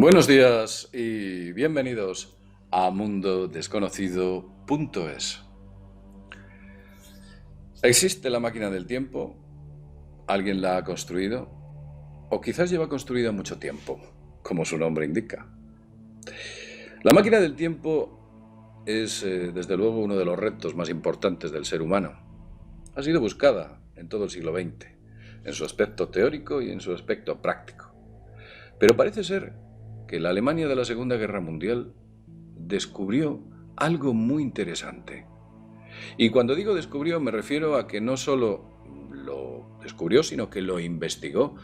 Buenos días y bienvenidos a mundodesconocido.es. ¿Existe la máquina del tiempo? ¿Alguien la ha construido? ¿O quizás lleva construida mucho tiempo, como su nombre indica? La máquina del tiempo es, desde luego, uno de los retos más importantes del ser humano. Ha sido buscada en todo el siglo XX, en su aspecto teórico y en su aspecto práctico. Pero parece ser que la Alemania de la Segunda Guerra Mundial descubrió algo muy interesante. Y cuando digo descubrió me refiero a que no solo lo descubrió, sino que lo investigó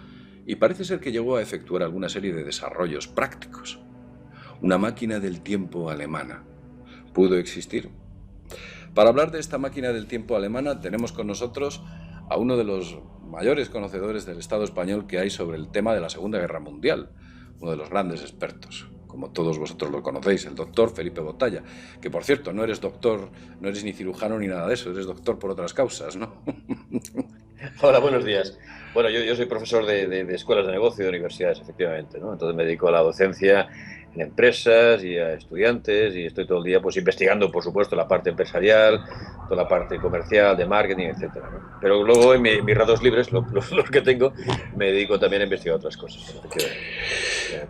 y parece ser que llegó a efectuar alguna serie de desarrollos prácticos. Una máquina del tiempo alemana. ¿Pudo existir? Para hablar de esta máquina del tiempo alemana tenemos con nosotros a uno de los mayores conocedores del Estado español que hay sobre el tema de la Segunda Guerra Mundial, uno de los grandes expertos, como todos vosotros lo conocéis, el doctor Felipe Botalla, que por cierto no eres doctor, no eres ni cirujano ni nada de eso, eres doctor por otras causas, ¿no? Hola, buenos días. Bueno, yo soy profesor de escuelas de negocio y de universidades, efectivamente, ¿no? Entonces me dedico a la docencia en empresas y a estudiantes y estoy todo el día pues investigando, por supuesto, la parte empresarial, toda la parte comercial, de marketing, etcétera, ¿no? Pero luego en mis ratos libres, los que tengo, me dedico también a investigar otras cosas, efectivamente.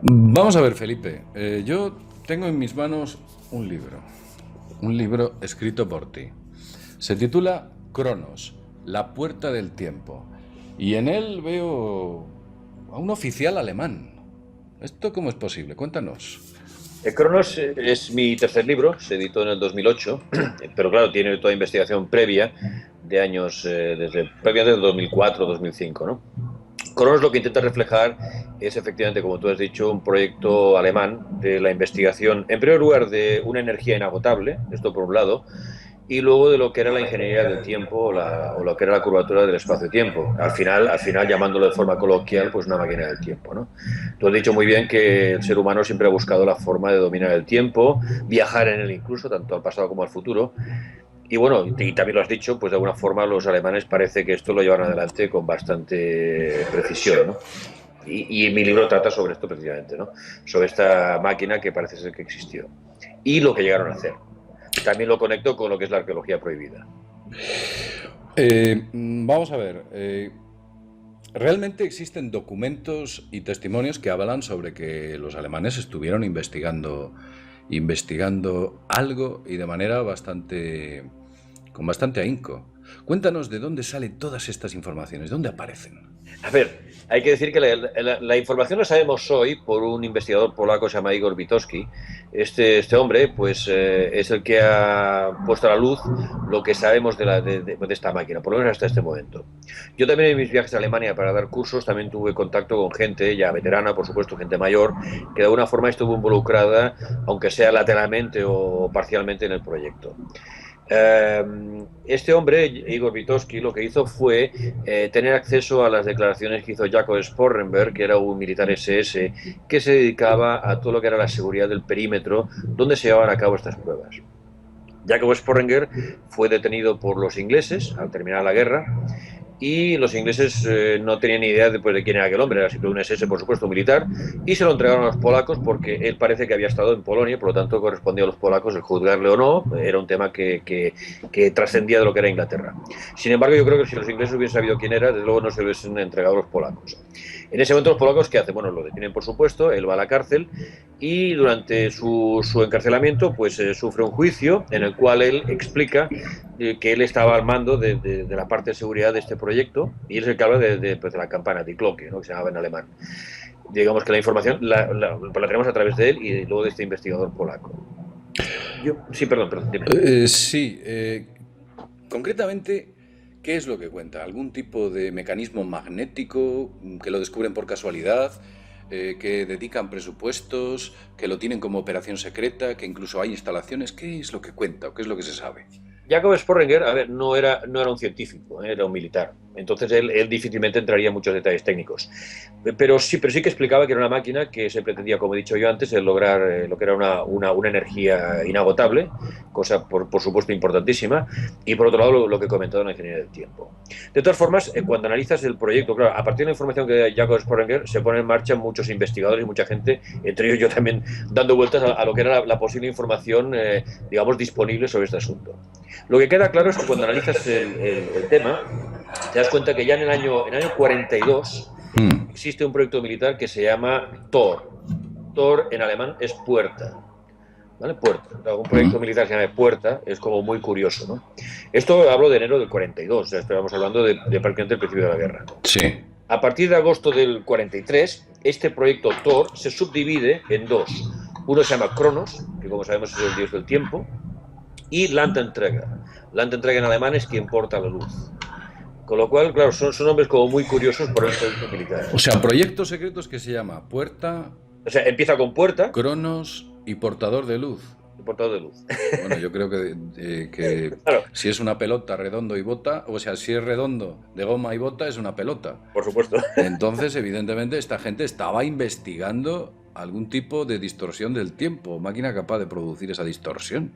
Vamos a ver, Felipe, yo tengo en mis manos un libro escrito por ti. Se titula Cronos, la puerta del tiempo, y en él veo a un oficial alemán. ¿Esto cómo es posible? Cuéntanos. Cronos es mi tercer libro, se editó en el 2008, pero claro, tiene toda investigación previa de años, previamente del 2004, 2005, ¿no? Cronos lo que intenta reflejar es efectivamente, como tú has dicho, un proyecto alemán de la investigación, en primer lugar, de una energía inagotable, esto por un lado, y luego de lo que era la ingeniería del tiempo o lo que era la curvatura del espacio-tiempo. Al final, llamándolo de forma coloquial, pues una máquina del tiempo, ¿no? Tú has dicho muy bien que el ser humano siempre ha buscado la forma de dominar el tiempo, viajar en él incluso, tanto al pasado como al futuro. Y bueno, y también lo has dicho, pues de alguna forma los alemanes parece que esto lo llevan adelante con bastante precisión, ¿no? Y mi libro trata sobre esto precisamente, ¿no? Sobre esta máquina que parece ser que existió y lo que llegaron a hacer. También lo conecto con lo que es la arqueología prohibida. Vamos a ver, realmente existen documentos y testimonios que avalan sobre que los alemanes estuvieron investigando algo y de manera con bastante ahínco. Cuéntanos de dónde salen todas estas informaciones, dónde aparecen. A ver, hay que decir que la información la sabemos hoy por un investigador polaco que se llama Igor Witowski. Este hombre pues, es el que ha puesto a la luz lo que sabemos de esta máquina, por lo menos hasta este momento. Yo también en mis viajes a Alemania para dar cursos también tuve contacto con gente ya veterana, por supuesto, gente mayor, que de alguna forma estuvo involucrada, aunque sea lateralmente o parcialmente, en el proyecto. Este hombre, Igor Witowski, lo que hizo fue tener acceso a las declaraciones que hizo Jakob Sporrenberg, que era un militar SS, que se dedicaba a todo lo que era la seguridad del perímetro donde se llevaban a cabo estas pruebas. Jakob Sporrenberg fue detenido por los ingleses al terminar la guerra y los ingleses no tenían ni idea de quién era aquel hombre, era siempre un SS, por supuesto, un militar, y se lo entregaron a los polacos porque él parece que había estado en Polonia, por lo tanto correspondía a los polacos el juzgarle o no, era un tema que trascendía de lo que era Inglaterra. Sin embargo, yo creo que si los ingleses hubiesen sabido quién era, desde luego no se lo hubiesen entregado a los polacos. En ese momento los polacos, ¿qué hacen? Bueno, lo detienen, por supuesto, él va a la cárcel y durante su encarcelamiento pues sufre un juicio en el cual él explica que él estaba al mando de la parte de seguridad de este proyecto y él es el que habla pues, de la campana, de Glocke, ¿no? Que se llamaba en alemán. Digamos que la información la tenemos a través de él y luego de este investigador polaco. Sí, perdón, dime. Sí, concretamente, ¿qué es lo que cuenta? ¿Algún tipo de mecanismo magnético que lo descubren por casualidad? ¿Que dedican presupuestos? ¿Que lo tienen como operación secreta? ¿Que incluso hay instalaciones? ¿Qué es lo que cuenta o qué es lo que se sabe? Jakob Sporringer, a ver, no era un científico, era un militar. Entonces él difícilmente entraría en muchos detalles técnicos. Pero sí que explicaba que era una máquina que se pretendía, como he dicho yo antes, el lograr lo que era una energía inagotable, cosa por supuesto importantísima, y por otro lado lo que he comentado en la ingeniería del tiempo. De todas formas, cuando analizas el proyecto, claro, a partir de la información que da Jacob Sporringer, se pone en marcha muchos investigadores y mucha gente, entre ellos yo también, dando vueltas a lo que era la posible información, digamos, disponible sobre este asunto. Lo que queda claro es que cuando analizas el tema, te das cuenta que ya en el año 42 existe un proyecto militar que se llama Tor. Tor en alemán es puerta. ¿Vale? Puerta. Un proyecto militar que se llama Puerta es como muy curioso, ¿no? Esto hablo de enero del 42, o sea, estamos hablando de prácticamente el principio de la guerra. Sí. A partir de agosto del 43, este proyecto Tor se subdivide en dos. Uno se llama Cronos, que como sabemos es el dios del tiempo, y Landenträger. Landenträger en alemán es quien porta la luz. Con lo cual, claro, son nombres como muy curiosos por el proyecto militar. O sea, proyectos secretos que se llama Puerta... O sea, empieza con Puerta... Cronos y Portador de Luz. Portador de luz. Bueno, yo creo que claro. Si es una pelota redondo y bota, o sea, si es redondo de goma y bota, es una pelota. Por supuesto. Entonces, evidentemente, esta gente estaba investigando algún tipo de distorsión del tiempo, máquina capaz de producir esa distorsión.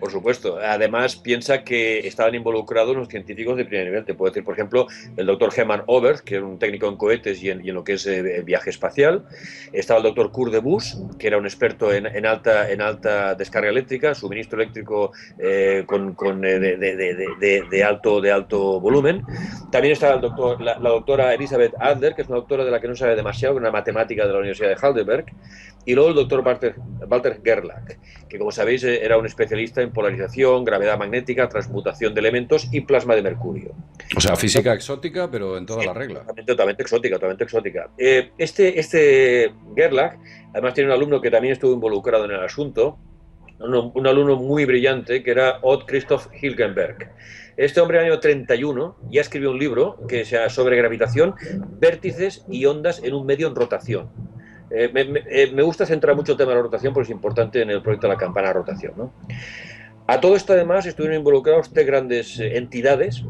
Por supuesto. Además, piensa que estaban involucrados los científicos de primer nivel. Te puedo decir, por ejemplo, el doctor Hermann Oberth, que era un técnico en cohetes y en lo que es viaje espacial. Estaba el doctor Kurt de Busch, que era un experto en alta descarga eléctrica, suministro eléctrico de alto volumen. También estaba la doctora Elisabeth Adler, que es una doctora de la que no sabe demasiado, una matemática de la Universidad de Heidelberg. Y luego el doctor Walter Gerlach, que como sabéis era un especialista en polarización, gravedad magnética, transmutación de elementos y plasma de mercurio. O sea, física exótica, pero en toda la regla. Totalmente exótica. Este Gerlach, además tiene un alumno que también estuvo involucrado en el asunto, un alumno muy brillante, que era Odd Christoph Hilgenberg. Este hombre en el año 31 ya escribió un libro que sea sobre gravitación, vértices y ondas en un medio en rotación. Me gusta centrar mucho el tema de la rotación porque es importante en el proyecto de la campana de rotación, ¿no? A todo esto, además, estuvieron involucrados tres grandes entidades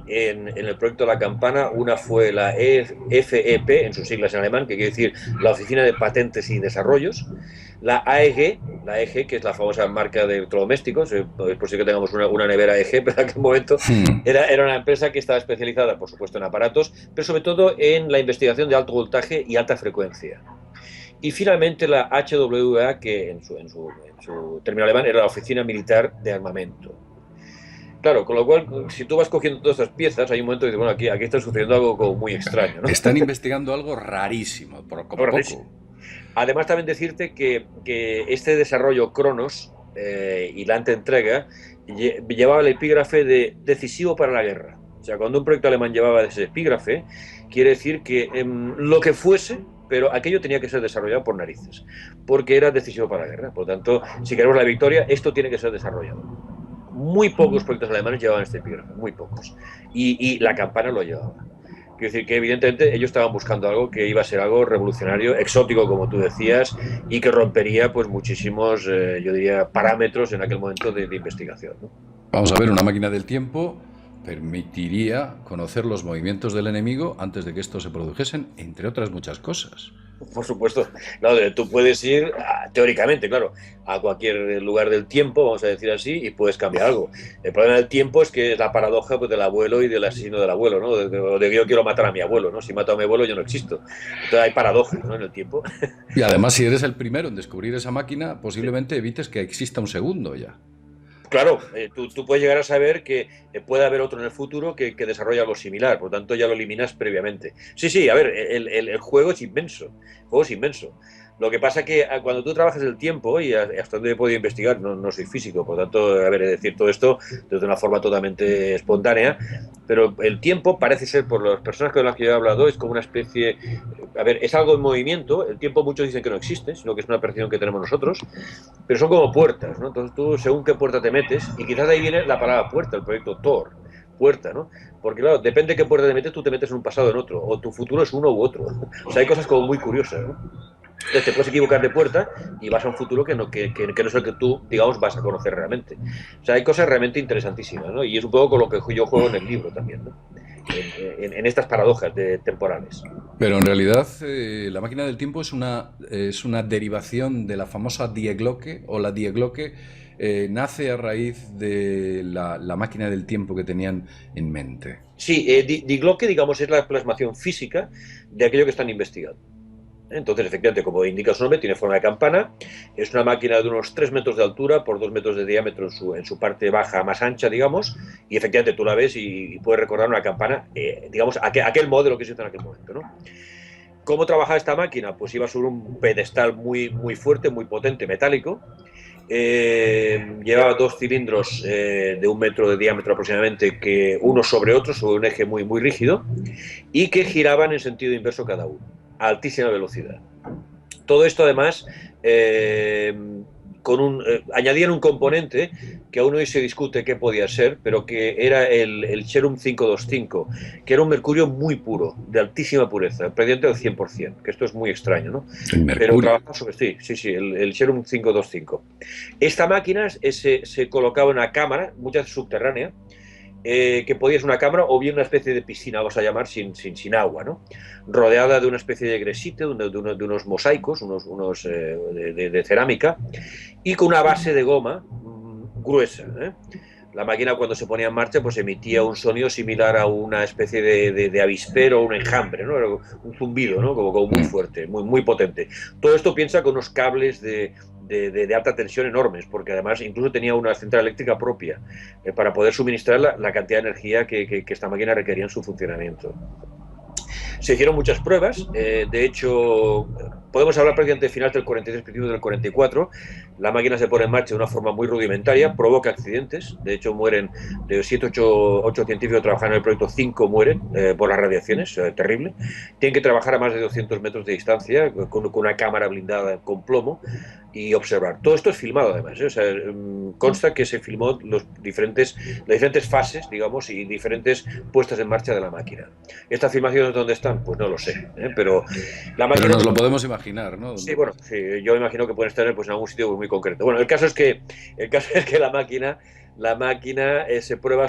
en el proyecto de la campana. Una fue la FEP, en sus siglas en alemán, que quiere decir la Oficina de Patentes y Desarrollos. La AEG, que es la famosa marca de electrodomésticos, es posible que tengamos una nevera AEG, pero en aquel momento era una empresa que estaba especializada, por supuesto, en aparatos, pero sobre todo en la investigación de alto voltaje y alta frecuencia. Y finalmente la HWA, que en su término alemán era la Oficina Militar de Armamento. Claro, con lo cual, si tú vas cogiendo todas estas piezas, hay un momento que dices, bueno, aquí está sucediendo algo como muy extraño, ¿no? Están investigando algo rarísimo, por poco. Además, también decirte que este desarrollo Cronos y la entrega llevaba el epígrafe de decisivo para la guerra. O sea, cuando un proyecto alemán llevaba ese epígrafe, quiere decir que lo que fuese, pero aquello tenía que ser desarrollado por narices, porque era decisivo para la guerra. Por lo tanto, si queremos la victoria, esto tiene que ser desarrollado. Muy pocos proyectos alemanes llevaban este epígrafe, muy pocos. Y la campana lo llevaba. Quiero decir que evidentemente ellos estaban buscando algo que iba a ser algo revolucionario, exótico, como tú decías, y que rompería pues muchísimos, yo diría, parámetros en aquel momento de investigación, ¿no? Vamos a ver, una máquina del tiempo permitiría conocer los movimientos del enemigo antes de que estos se produjesen, entre otras muchas cosas. Por supuesto. Claro, tú puedes ir, teóricamente, claro, a cualquier lugar del tiempo, vamos a decir así, y puedes cambiar algo. El problema del tiempo es que es la paradoja pues, del abuelo y del asesino del abuelo, ¿no? De que yo quiero matar a mi abuelo, ¿no? Si mato a mi abuelo yo no existo. Entonces hay paradojas, ¿no? En el tiempo. Y además, si eres el primero en descubrir esa máquina, posiblemente evites que exista un segundo ya. Claro, tú puedes llegar a saber que puede haber otro en el futuro que desarrolle algo similar, por lo tanto ya lo eliminas previamente. Sí, a ver, el juego es inmenso, Lo que pasa es que cuando tú trabajas el tiempo, y hasta donde he podido investigar, no soy físico, por lo tanto, a ver, decir todo esto de una forma totalmente espontánea, pero el tiempo parece ser, por las personas con las que yo he hablado, es como una especie, a ver, es algo en movimiento. El tiempo muchos dicen que no existe, sino que es una percepción que tenemos nosotros, pero son como puertas, ¿no? Entonces tú, según qué puerta te metes, y quizás de ahí viene la palabra puerta, el proyecto Tor, puerta, ¿no? Porque claro, depende de qué puerta te metes, tú te metes en un pasado o en otro, o tu futuro es uno u otro. O sea, hay cosas como muy curiosas, ¿no? Entonces te puedes equivocar de puerta y vas a un futuro que no es el que tú, digamos, vas a conocer realmente. O sea, hay cosas realmente interesantísimas, ¿no? Y es un poco con lo que yo juego en el libro también, ¿no? en estas paradojas temporales. Pero en realidad la máquina del tiempo es una derivación de la famosa Die Glocke, o la Die Glocke nace a raíz de la máquina del tiempo que tenían en mente. Sí, Die Glocke, digamos, es la plasmación física de aquello que están investigando. Entonces, efectivamente, como indica su nombre, tiene forma de campana. Es una máquina de unos 3 metros de altura por 2 metros de diámetro en su parte baja más ancha, digamos, y efectivamente tú la ves y puedes recordar una campana, digamos, aquel modelo que se hizo en aquel momento, ¿no? ¿Cómo trabajaba esta máquina? Pues iba sobre un pedestal muy, muy fuerte, muy potente, metálico. Llevaba 2 cilindros de 1 metro de diámetro aproximadamente, que uno sobre otro, sobre un eje muy, muy rígido, y que giraban en sentido inverso cada uno, a altísima velocidad. Todo esto, además, añadían un componente que aún hoy se discute qué podía ser, pero que era el Cerium 525, que era un mercurio muy puro, de altísima pureza, prácticamente del 100%, que esto es muy extraño, ¿no? El mercurio. Pero trabajaba sobre sí, el Cerium 525. Esta máquina se colocaba en una cámara, muchas veces subterránea, que podía ser una cámara o bien una especie de piscina, vamos a llamar, sin agua, ¿no? Rodeada de una especie de gresite, de unos mosaicos, de cerámica, y con una base de goma gruesa, ¿eh? La máquina, cuando se ponía en marcha, pues emitía un sonido similar a una especie de avispero o un enjambre, ¿no? Era un zumbido, ¿no? Como muy fuerte, muy, muy potente. Todo esto piensa con unos cables de alta tensión enormes, porque además incluso tenía una central eléctrica propia para poder suministrar la cantidad de energía que esta máquina requería en su funcionamiento. Se hicieron muchas pruebas, de hecho, podemos hablar prácticamente de finales del 43, principios del 44. La máquina se pone en marcha de una forma muy rudimentaria, provoca accidentes, de hecho mueren de 7, 8 científicos que trabajan en el proyecto, 5 mueren por las radiaciones, terrible. Tienen que trabajar a más de 200 metros de distancia con una cámara blindada con plomo y observar. Todo esto es filmado, además, ¿eh? O sea, consta que se filmó las diferentes fases, digamos, y diferentes puestas en marcha de la máquina. ¿Estas filmaciones dónde están? Pues no lo sé, ¿eh? Pero la máquina... Pero nos lo podemos imaginar, ¿no? Sí, bueno, sí, yo imagino que pueden estar pues, en algún sitio muy concreto. Bueno, el caso es que la máquina se prueba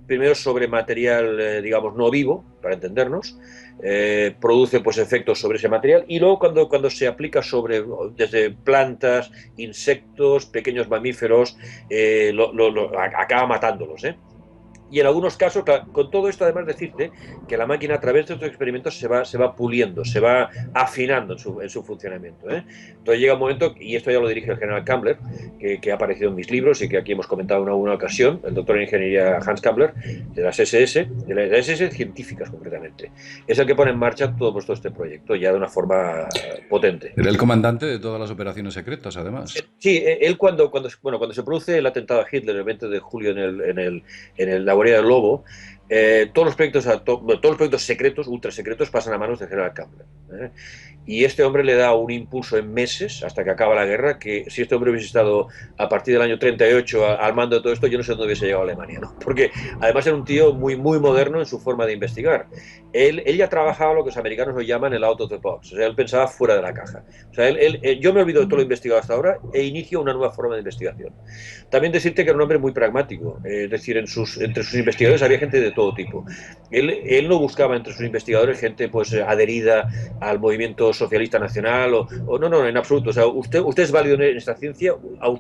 primero sobre material, digamos, no vivo, para entendernos, produce pues efectos sobre ese material, y luego cuando se aplica desde plantas, insectos, pequeños mamíferos, acaba matándolos, ¿eh? Y en algunos casos, con todo esto, además, decirte que la máquina, a través de estos experimentos, se va puliendo, se va afinando en su funcionamiento, ¿eh? Entonces llega un momento, y esto ya lo dirige el general Kammler, que ha aparecido en mis libros y que aquí hemos comentado en alguna ocasión, el doctor en ingeniería Hans Kammler, de las SS, de las SS científicas concretamente. Es el que pone en marcha todo este proyecto, ya de una forma potente. Era el comandante de todas las operaciones secretas, además. Sí, él cuando se produce el atentado a Hitler el 20 de julio en la guarida del Lobo, todos los proyectos secretos, ultra secretos, pasan a manos del general Kammler, ¿eh? Y este hombre le da un impulso en meses, hasta que acaba la guerra, que si este hombre hubiese estado a partir del año 38 al mando de todo esto, yo no sé dónde hubiese llegado a Alemania, ¿no? Porque además era un tío muy, muy moderno en su forma de investigar. Él ya trabajaba lo que los americanos lo llaman el out of the box, o sea, él pensaba fuera de la caja. O sea, yo me olvido de todo lo investigado hasta ahora e inicio una nueva forma de investigación. También decirte que era un hombre muy pragmático, es decir, entre sus investigadores había gente de todo tipo. Él no buscaba entre sus investigadores gente pues adherida al movimiento socialista nacional o no, en absoluto. O sea, usted es válido en esta ciencia,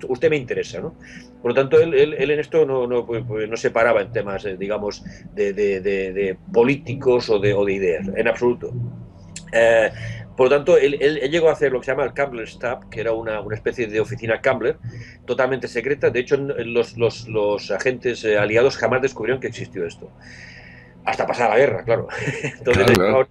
usted me interesa, ¿no? Por lo tanto, él en esto no se paraba en temas, digamos, de políticos o de ideas, en absoluto. Por lo tanto, él llegó a hacer lo que se llama el Kammler Stab, que era una especie de oficina Kammler, totalmente secreta. De hecho, los agentes aliados jamás descubrieron que existió esto. Hasta pasar la guerra, claro. Entonces, claro.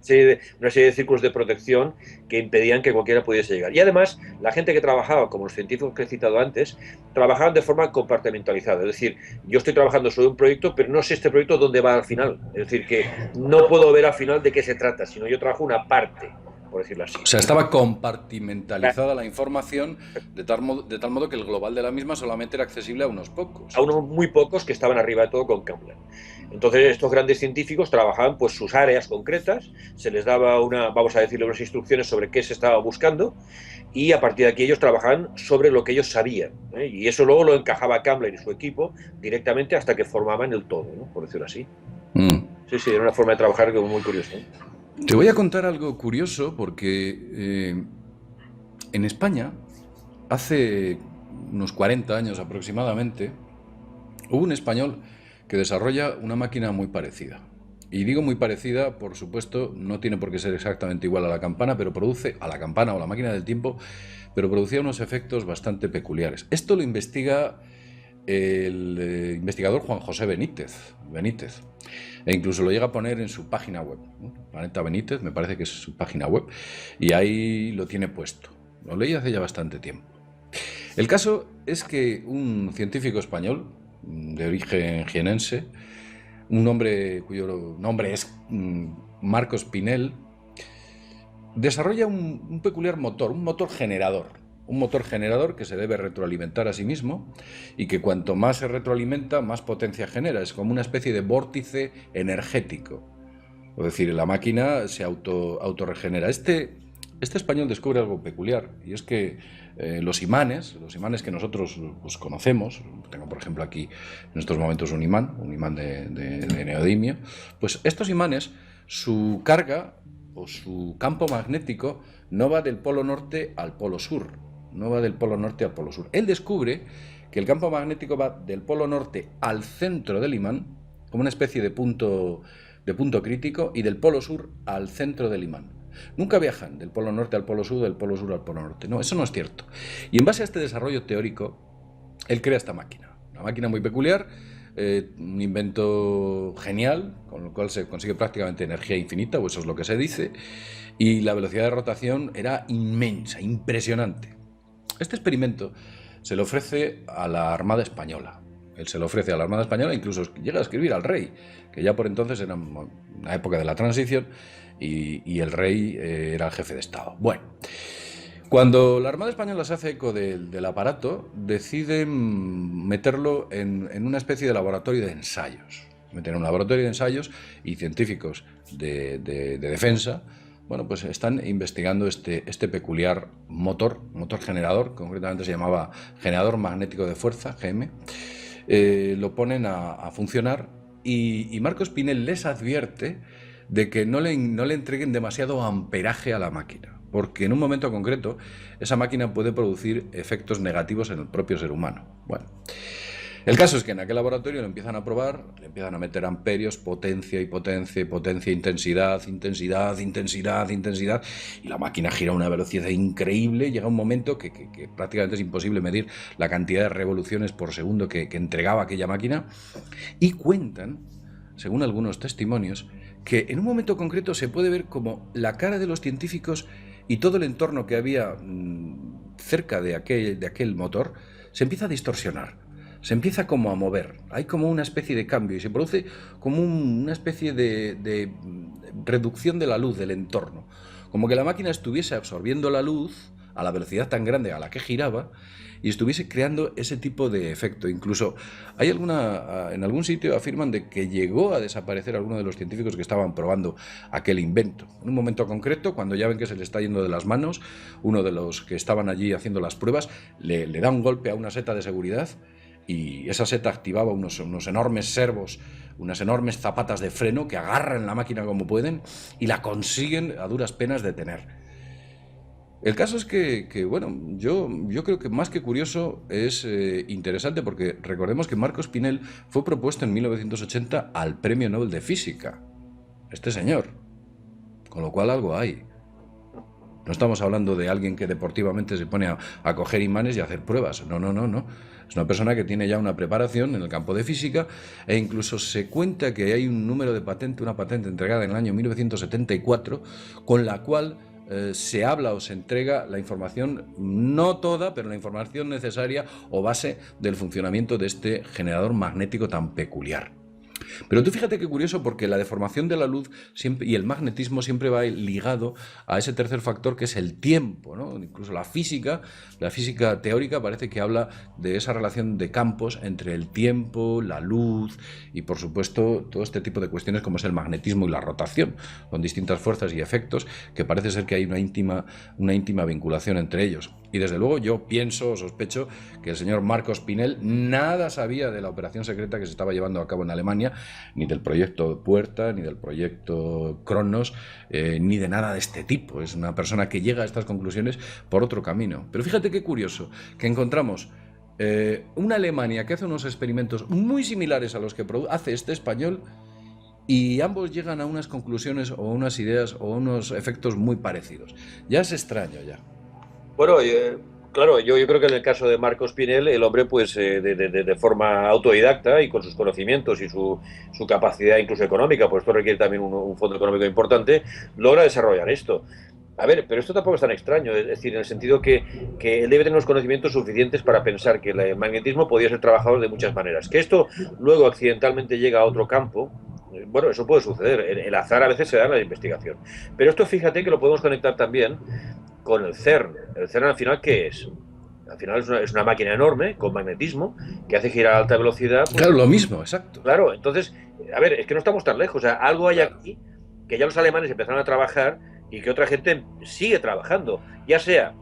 Una serie de círculos de protección que impedían que cualquiera pudiese llegar. Y además, la gente que trabajaba, como los científicos que he citado antes, trabajaban de forma compartimentalizada. Es decir, yo estoy trabajando sobre un proyecto, pero no sé este proyecto dónde va al final. Es decir, que no puedo ver al final de qué se trata, sino yo trabajo una parte, por decirlo así. O sea, estaba compartimentalizada la información de tal modo que el global de la misma solamente era accesible a unos pocos. A unos muy pocos que estaban arriba de todo con Kammler. Entonces estos grandes científicos trabajaban pues sus áreas concretas, se les daba vamos a decirle, unas instrucciones sobre qué se estaba buscando, y a partir de aquí ellos trabajaban sobre lo que ellos sabían, ¿eh? Y eso luego lo encajaba Kammler y su equipo directamente hasta que formaban el todo, ¿no? Por decirlo así. Sí, sí, era una forma de trabajar muy curiosa. Te voy a contar algo curioso porque en España, hace unos 40 años aproximadamente, hubo un español que desarrolla una máquina muy parecida. Y digo muy parecida, por supuesto, no tiene por qué ser exactamente igual a la campana, pero produce a la campana o la máquina del tiempo, pero producía unos efectos bastante peculiares. Esto lo investiga el investigador Juan José Benítez, e incluso lo llega a poner en su página web, ¿no? Planeta Benítez, me parece que es su página web, y ahí lo tiene puesto. Lo leí hace ya bastante tiempo. El caso es que un científico español, de origen jienense, un hombre cuyo nombre es Marcos Pinel, desarrolla un peculiar motor, un motor generador que se debe retroalimentar a sí mismo y que cuanto más se retroalimenta, más potencia genera. Es como una especie de vórtice energético. Es decir, la máquina se autorregenera. Este español descubre algo peculiar, y es que los imanes que nosotros pues, conocemos, tengo por ejemplo aquí en estos momentos un imán de neodimio, pues estos imanes, su carga o su campo magnético no va del polo norte al polo sur, Él descubre que el campo magnético va del polo norte al centro del imán, como una especie de punto crítico, y del polo sur al centro del imán. Nunca viajan del polo norte al polo sur, del polo sur al polo norte. No, eso no es cierto. Y en base a este desarrollo teórico, él crea esta máquina. Una máquina muy peculiar, un invento genial, con el cual se consigue prácticamente energía infinita, o eso es lo que se dice, y la velocidad de rotación era inmensa, impresionante. Este experimento se le ofrece a la Armada Española. Él se lo ofrece a la Armada Española, incluso llega a escribir al rey, que ya por entonces era una época de la transición, y el rey era el jefe de Estado. Bueno, cuando la Armada Española se hace eco del aparato, deciden meterlo en una especie de laboratorio de ensayos. Meten un laboratorio de ensayos y científicos de defensa, bueno, pues están investigando este peculiar motor generador, concretamente se llamaba generador magnético de fuerza, GM. Lo ponen a funcionar y Marcos Pinel les advierte de que no le entreguen demasiado amperaje a la máquina, porque en un momento concreto esa máquina puede producir efectos negativos en el propio ser humano. Bueno, el caso es que en aquel laboratorio lo empiezan a probar, le empiezan a meter amperios, potencia, intensidad, y la máquina gira a una velocidad increíble. Llega un momento que prácticamente es imposible medir la cantidad de revoluciones por segundo que entregaba aquella máquina, y cuentan, según algunos testimonios, que en un momento concreto se puede ver como la cara de los científicos y todo el entorno que había cerca de aquel motor se empieza a distorsionar, se empieza como a mover, hay como una especie de cambio y se produce como una especie de reducción de la luz del entorno, como que la máquina estuviese absorbiendo la luz a la velocidad tan grande a la que giraba y estuviese creando ese tipo de efecto. Incluso hay en algún sitio afirman de que llegó a desaparecer alguno de los científicos que estaban probando aquel invento. En un momento concreto, cuando ya ven que se le está yendo de las manos, uno de los que estaban allí haciendo las pruebas le da un golpe a una seta de seguridad, y esa seta activaba unos enormes servos, unas enormes zapatas de freno que agarran la máquina como pueden y la consiguen a duras penas detener. El caso es que bueno, yo creo que más que curioso es interesante, porque recordemos que Marcos Pinel fue propuesto en 1980 al Premio Nobel de Física, este señor, con lo cual algo hay. No estamos hablando de alguien que deportivamente se pone a coger imanes y a hacer pruebas, no. Es una persona que tiene ya una preparación en el campo de física, e incluso se cuenta que hay un número de patente, una patente entregada en el año 1974, con la cual se habla o se entrega la información, no toda, pero la información necesaria o base del funcionamiento de este generador magnético tan peculiar. Pero tú fíjate qué curioso, porque la deformación de la luz y el magnetismo siempre va ligado a ese tercer factor, que es el tiempo, ¿no? Incluso la física teórica parece que habla de esa relación de campos entre el tiempo, la luz y, por supuesto, todo este tipo de cuestiones como es el magnetismo y la rotación, con distintas fuerzas y efectos que parece ser que hay una íntima vinculación entre ellos. Y desde luego yo pienso o sospecho que el señor Marcos Pinel nada sabía de la operación secreta que se estaba llevando a cabo en Alemania, ni del proyecto Puerta, ni del proyecto Cronos, ni de nada de este tipo. Es una persona que llega a estas conclusiones por otro camino. Pero fíjate qué curioso, que encontramos una Alemania que hace unos experimentos muy similares a los que hace este español, y ambos llegan a unas conclusiones o unas ideas o unos efectos muy parecidos. Ya es extraño ya. Bueno, claro, yo creo que en el caso de Marcos Pinel, el hombre, pues de forma autodidacta y con sus conocimientos y su capacidad incluso económica, pues esto requiere también un fondo económico importante, logra desarrollar esto. A ver, pero esto tampoco es tan extraño, es decir, en el sentido que él debe tener los conocimientos suficientes para pensar que el magnetismo podía ser trabajado de muchas maneras. Que esto luego accidentalmente llega a otro campo, bueno, eso puede suceder, el azar a veces se da en la investigación. Pero esto fíjate que lo podemos conectar también con el CERN. El CERN al final, ¿qué es? Al final es una máquina enorme con magnetismo que hace girar a alta velocidad. Pues, claro, lo mismo, exacto. Claro, entonces, a ver, es que no estamos tan lejos. O sea, algo hay aquí que ya los alemanes empezaron a trabajar y que otra gente sigue trabajando, ya sea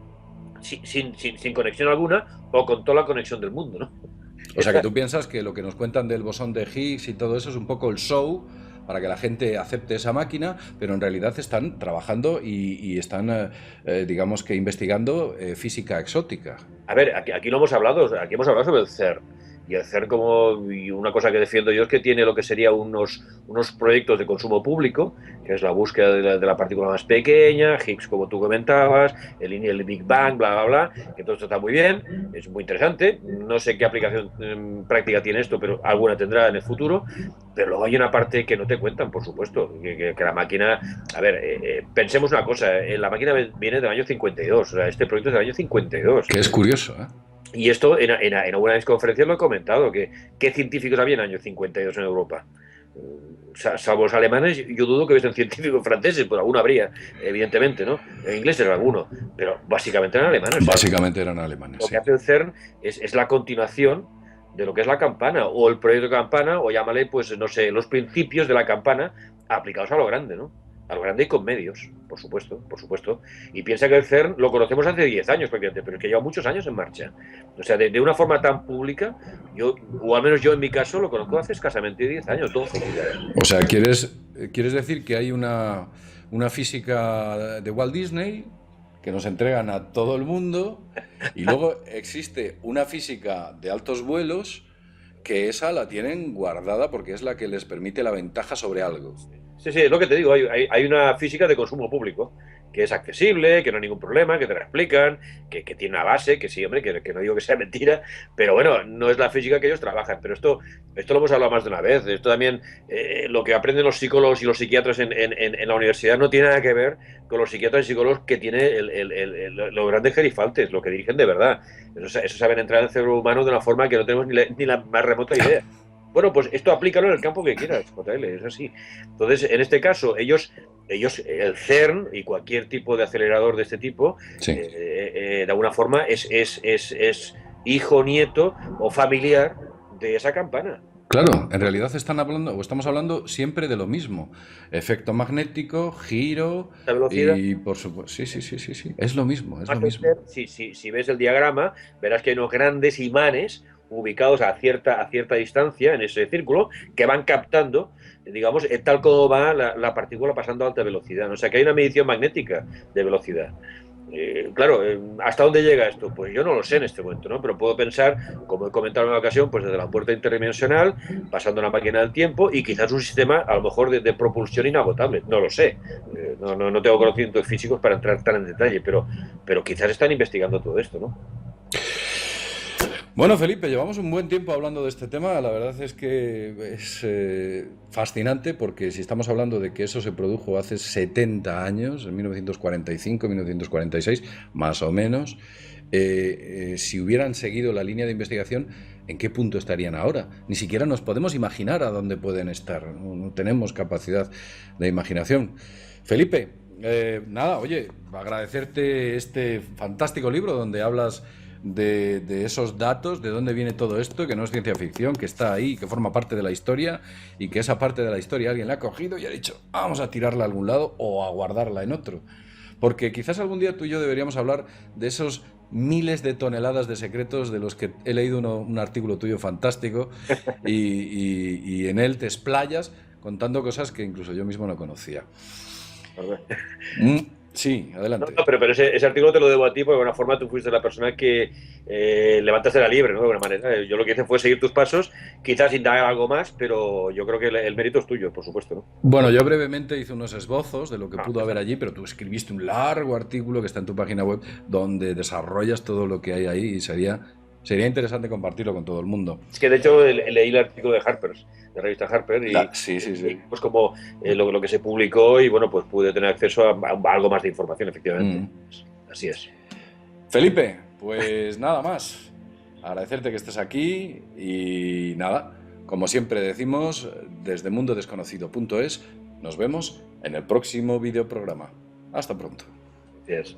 sin conexión alguna o con toda la conexión del mundo, ¿no? O sea, que tú piensas que lo que nos cuentan del bosón de Higgs y todo eso es un poco el show para que la gente acepte esa máquina, pero en realidad están trabajando y están, digamos que investigando física exótica. A ver, aquí no hemos hablado, aquí hemos hablado sobre el CERN. Y el CERN, y una cosa que defiendo yo, es que tiene lo que sería unos proyectos de consumo público, que es la búsqueda de la partícula más pequeña, Higgs, como tú comentabas, el Big Bang, bla, bla, bla, que todo esto está muy bien, es muy interesante. No sé qué aplicación práctica tiene esto, pero alguna tendrá en el futuro. Pero luego hay una parte que no te cuentan, por supuesto, que la máquina... A ver, pensemos una cosa, la máquina viene del año 52, o sea, este proyecto es del año 52. Que es curioso, ¿eh? Y esto en alguna de mis conferencias lo he comentado, que ¿qué científicos había en el año 52 en Europa? Salvo los alemanes, yo dudo que hubiesen científicos franceses, pues alguno habría, evidentemente, ¿no? En inglés era alguno, pero básicamente eran alemanes. Básicamente eran alemanes, Lo que hace el CERN es la continuación de lo que es la campana, o el proyecto de campana, o llámale, pues, no sé, los principios de la campana aplicados a lo grande, ¿no? A lo grande y con medios, por supuesto, por supuesto. Y piensa que el CERN lo conocemos hace 10 años prácticamente, pero es que lleva muchos años en marcha. O sea, de una forma tan pública, yo, o al menos yo en mi caso, lo conozco hace escasamente 10 años, 12 quizás. O sea, ¿quieres decir que hay una física de Walt Disney que nos entregan a todo el mundo y luego existe una física de altos vuelos que esa la tienen guardada porque es la que les permite la ventaja sobre algo? Sí, es lo que te digo, hay una física de consumo público que es accesible, que no hay ningún problema, que te la explican, que tiene una base, que sí, hombre, que no digo que sea mentira, pero bueno, no es la física que ellos trabajan. Pero esto lo hemos hablado más de una vez. Esto también, lo que aprenden los psicólogos y los psiquiatras en la universidad no tiene nada que ver con los psiquiatras y psicólogos que tiene los grandes gerifaltes, lo que dirigen de verdad. Eso saben entrar en el cerebro humano de una forma que no tenemos ni la más remota idea. Bueno, pues esto aplícalo en el campo que quieras, JL, es así. Entonces, en este caso, ellos, el CERN y cualquier tipo de acelerador de este tipo, sí, de alguna forma es hijo, nieto o familiar de esa campana. Claro, en realidad estamos hablando siempre de lo mismo. Efecto magnético, giro, la velocidad. Y por supuesto, sí, es lo mismo, es lo mismo. Si ves el diagrama, verás que hay unos grandes imanes ubicados a cierta distancia en ese círculo que van captando, digamos, tal como va la partícula pasando a alta velocidad, ¿no? O sea que hay una medición magnética de velocidad. Claro, ¿hasta dónde llega esto? Pues yo no lo sé en este momento, ¿no? Pero puedo pensar, como he comentado en una ocasión, pues desde la puerta interdimensional, pasando una máquina del tiempo y quizás un sistema a lo mejor de propulsión inagotable. No lo sé. No tengo conocimientos físicos para entrar tan en detalle, pero quizás están investigando todo esto, ¿no? Bueno, Felipe, llevamos un buen tiempo hablando de este tema. La verdad es que es fascinante porque si estamos hablando de que eso se produjo hace 70 años, en 1945, 1946, más o menos, si hubieran seguido la línea de investigación, ¿en qué punto estarían ahora? Ni siquiera nos podemos imaginar a dónde pueden estar. No tenemos capacidad de imaginación. Felipe, nada, oye, agradecerte este fantástico libro donde hablas de esos datos, de dónde viene todo esto, que no es ciencia ficción, que está ahí, que forma parte de la historia y que esa parte de la historia alguien la ha cogido y ha dicho, vamos a tirarla a algún lado o a guardarla en otro. Porque quizás algún día tú y yo deberíamos hablar de esos miles de toneladas de secretos de los que he leído un artículo tuyo fantástico y en él te explayas contando cosas que incluso yo mismo no conocía. Sí, adelante. No, pero ese artículo te lo debo a ti, porque de alguna forma tú fuiste la persona que levantaste la liebre, ¿no? De alguna manera. Yo lo que hice fue seguir tus pasos, quizás indagar algo más, pero yo creo que el mérito es tuyo, por supuesto, ¿no? Bueno, yo brevemente hice unos esbozos de lo que pudo haber allí, pero tú escribiste un largo artículo que está en tu página web donde desarrollas todo lo que hay ahí y sería interesante compartirlo con todo el mundo. Es que de hecho leí el artículo de Harper's, de revista Harper, y, sí. Y, pues como lo que se publicó, y bueno, pues pude tener acceso a algo más de información, efectivamente. Así es. Felipe, pues nada más. Agradecerte que estés aquí y nada, como siempre decimos, desde mundodesconocido.es, nos vemos en el próximo videoprograma. Hasta pronto. Así es.